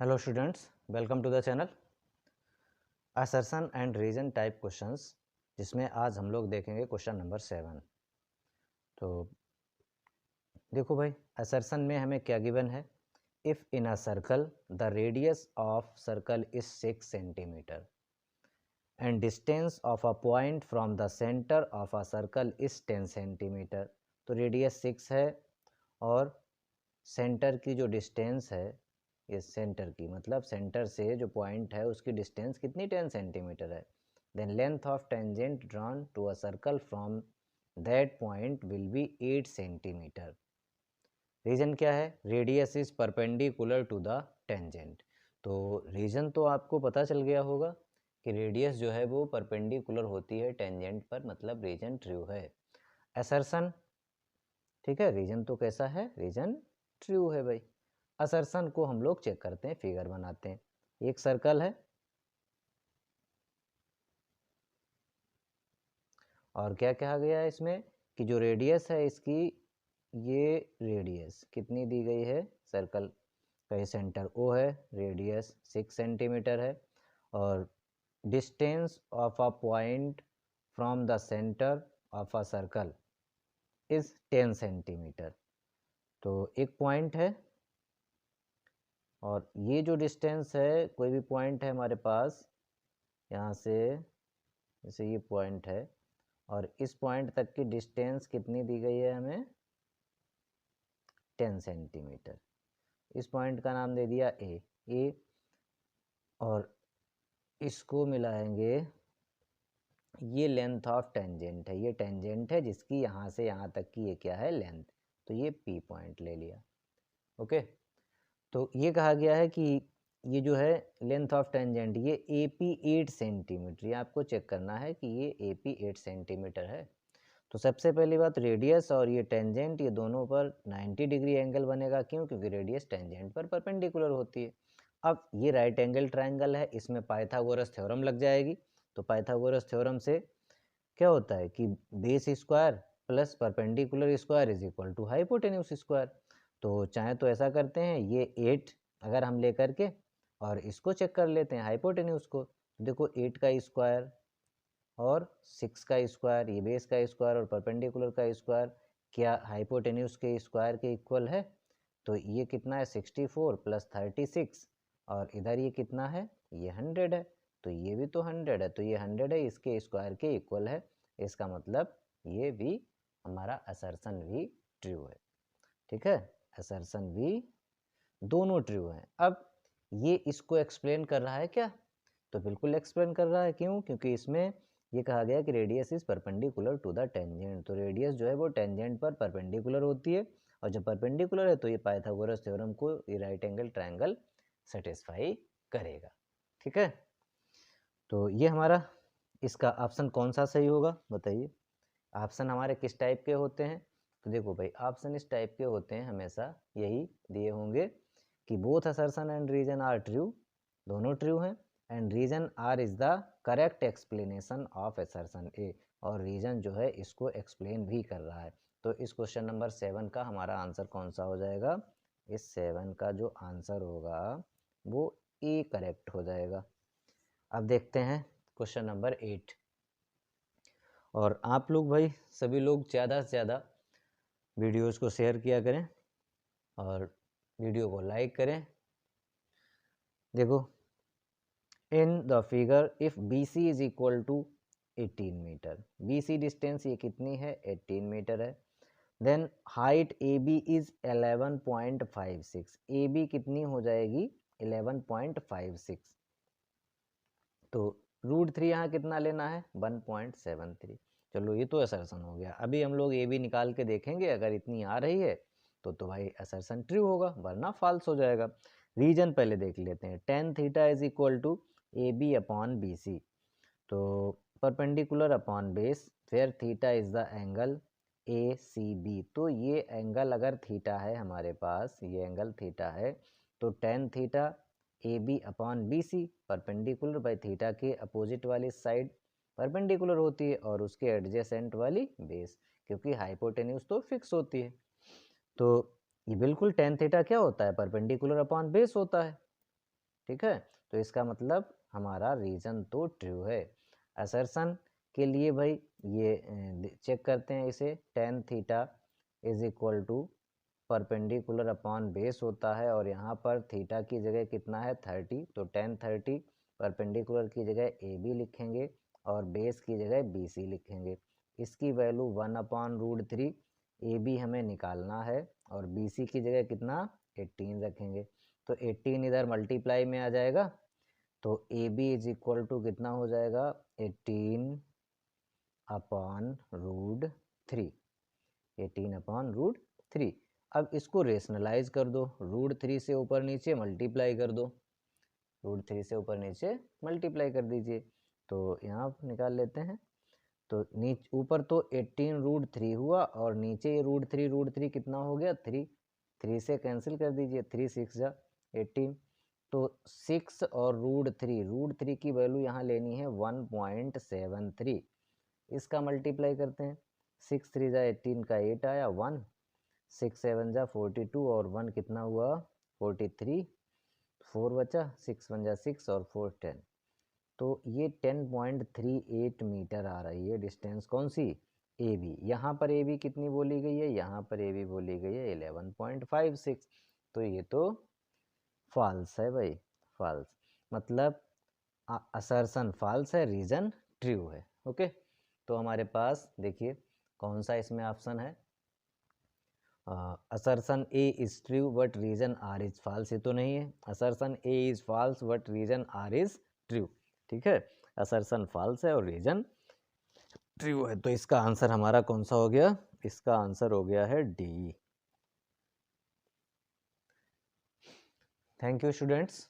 Hello students, welcome to the channel assertion and reason type questions, जिसमें आज हम लोग देखेंगे क्वेश्चन नंबर 7। तो देखो भाई, असर्शन में हमें क्या गिवन है। If in a circle the radius of circle is 6 centimetre and distance of a point from the centre of a circle is 10 centimetre. तो रेडियस 6 है और सेंटर की जो डिस्टेंस है, ये सेंटर की मतलब सेंटर से जो पॉइंट है उसकी डिस्टेंस कितनी 10 सेंटीमीटर है। Then length of tangent drawn to a circle from that point will be 8 centimetre. Reason क्या है? Radius is perpendicular to the tangent. तो रीजन तो आपको पता चल गया होगा कि रेडियस जो है वो परपेंडिकुलर होती है टेंजेंट पर, मतलब रीजन ट्रू है। असर्शन, ठीक है, रीजन तो कैसा है? रीजन ट्रू है भाई। असर्शन को हम लोग चेक करते हैं, फिगर बनाते हैं। एक सर्कल है और क्या कहा गया है इसमें कि जो रेडियस है इसकी, ये रेडियस कितनी दी गई है? सर्कल का ये सेंटर ओ है, रेडियस 6 सेंटीमीटर है और distance of a point from the centre of a circle is 10 centimetre. तो एक पॉइंट है और ये जो डिस्टेंस है, कोई भी पॉइंट है हमारे पास, यहाँ से जैसे ये पॉइंट है और इस पॉइंट तक की डिस्टेंस कितनी दी गई है हमें? 10 सेंटीमीटर। इस पॉइंट का नाम दे दिया ए और इसको मिलाएंगे, ये लेंथ ऑफ टेंजेंट है, ये टेंजेंट है जिसकी यहाँ से यहाँ तक की ये क्या है? लेंथ। तो ये पी पॉइंट ले लिया। ओके, तो ये कहा गया है कि ये जो है लेंथ ऑफ टेंजेंट, ये ए पी 8 सेंटीमीटर, ये आपको चेक करना है कि ये ए पी 8 सेंटीमीटर है। तो सबसे पहली बात, रेडियस और ये टेंजेंट ये दोनों पर 90 डिग्री एंगल बनेगा। क्यों? क्योंकि रेडियस टेंजेंट पर परपेंडिकुलर होती है। अब ये राइट एंगल ट्रायंगल है, इसमें पाइथागोरस थ्योरम लग जाएगी। तो पाइथागोरस थ्योरम से क्या होता है कि base square plus perpendicular square is equal to hypotenuse square. तो चाहे तो ऐसा करते हैं, ये 8 अगर हम लेकर के और इसको चेक कर लेते हैं हाइपोटेन्यूज को। देखो 8 का स्क्वायर और 6 का स्क्वायर, ये बेस का स्क्वायर और परपेंडिकुलर का स्क्वायर क्या हाइपोटेन्यूज के स्क्वायर के इक्वल है? तो ये कितना है? 64 प्लस 36 और इधर ये कितना है? ये 100 है। तो ये भी तो 100 है, तो ये 100 है, इसके स्क्वायर के इक्वल है। इसका मतलब ये भी हमारा असर्शन भी ट्रू है। ठीक है, असर्शन भी दोनों ट्रू हैं। अब ये इसको एक्सप्लेन कर रहा है क्या? तो बिल्कुल एक्सप्लेन कर रहा है। क्यों? क्योंकि इसमें ये कहा गया कि radius is perpendicular to the tangent. तो रेडियस जो है वो टेंजेंट पर परपेंडिकुलर होती है और जब परपेंडिकुलर है तो ये पाइथागोरस थ्योरम को, ये राइट एंगल ट्रायंगल सेटिस्फाई करेगा। ठीक है, तो ये हमारा इसका ऑप्शन कौन सा सही होगा बताइए। ऑप्शन हमारे किस टाइप के होते हैं? तो देखो भाई, ऑप्शन इस टाइप के होते हैं, हमेशा यही दिए होंगे कि both assertion and reason are true, दोनों ट्रू हैं, and reason R is the correct explanation of assertion A, और रीजन जो है इसको एक्सप्लेन भी कर रहा है। तो इस क्वेश्चन नंबर 7 का हमारा आंसर कौन सा हो जाएगा? इस 7 का जो आंसर होगा वो ए करेक्ट हो जाएगा। अब देखते हैं क्वेश्चन नंबर 8। और आप लोग भाई सभी लोग ज़्यादा से ज़्यादा वीडियोज़ को शेयर किया करें और वीडियो को लाइक करें। देखो, in the figure if B C is equal to 18 metre, B C distance ये कितनी है? 18 मीटर है। Then height A B is 11.56, A B कितनी हो जाएगी? 11.56। तो √3 यहाँ कितना लेना है? 1.73। चलो ये तो असर्शन हो गया। अभी हम लोग ए बी निकाल के देखेंगे, अगर इतनी आ रही है तो भाई असर्शन ट्रू होगा, वरना फॉल्स हो जाएगा। रीजन पहले देख लेते हैं। tan theta is equal to A B upon B C, तो परपेंडिकुलर अपॉन बेस, फिर theta is the angle A C B. तो ये एंगल अगर थीटा है हमारे पास, ये एंगल थीटा है, तो tan theta A B upon B C, perpendicular by theta के अपोजिट वाली साइड परपेंडिकुलर होती है और उसके एडजेसेंट वाली बेस, क्योंकि हाइपोटेन्यूज तो फिक्स होती है। तो ये बिल्कुल tan थीटा क्या होता है? परपेंडिकुलर अपॉन बेस होता है। ठीक है, तो इसका मतलब हमारा रीजन तो ट्रू है। असर्शन के लिए भाई ये चेक करते हैं इसे, tan theta is equal to perpendicular upon base होता है, और यहाँ पर थीटा की जगह कितना है 30, तो tan 30 परपेंडिकुलर की जगह ए बी लिखेंगे और बेस की जगह बी सी लिखेंगे। इसकी वैल्यू 1/√3, ए बी हमें निकालना है और बी सी की जगह कितना 18 रखेंगे, तो 18 इधर मल्टीप्लाई में आ जाएगा, तो A B is equal to कितना हो जाएगा 18/√3, 18/√3। अब इसको रेशनलाइज कर दो, √3 से ऊपर नीचे मल्टीप्लाई कर दो, √3 से ऊपर नीचे मल्टीप्लाई कर दीजिए, तो यहाँ निकाल लेते हैं। तो ऊपर तो 18√3 हुआ और नीचे √3 कितना हो गया 3, 3 से कैंसिल कर दीजिए, 3 6 जा 18, तो 6 और √3 की वैल्यू यहाँ लेनी है 1.73, इसका मल्टीप्लाई करते हैं, 6 3 जा 18 का 8 आया, 1 6 7 जा 42 और 1 कितना हुआ 43, 4 बचा, 6 1 जा 6 और 4 10, तो ये 10.38 मीटर आ रही है डिस्टेंस, कौन सी ए बी। यहाँ पर ए बी कितनी बोली गई है, यहाँ पर ए बी बोली गई है 11.56, तो ये तो फॉल्स है भाई, फॉल्स, मतलब असर्शन फॉल्स है, रीजन ट्रू है। ओके, तो हमारे पास देखिए कौन सा इसमें ऑप्शन है, assertion A is true but reason R is false, ये तो नहीं है, assertion A is false but reason R is true, ठीक है, असर्शन फॉल्स है और रीजन ट्रू है, तो इसका आंसर हमारा कौन सा हो गया, इसका आंसर हो गया है डी। Thank you students.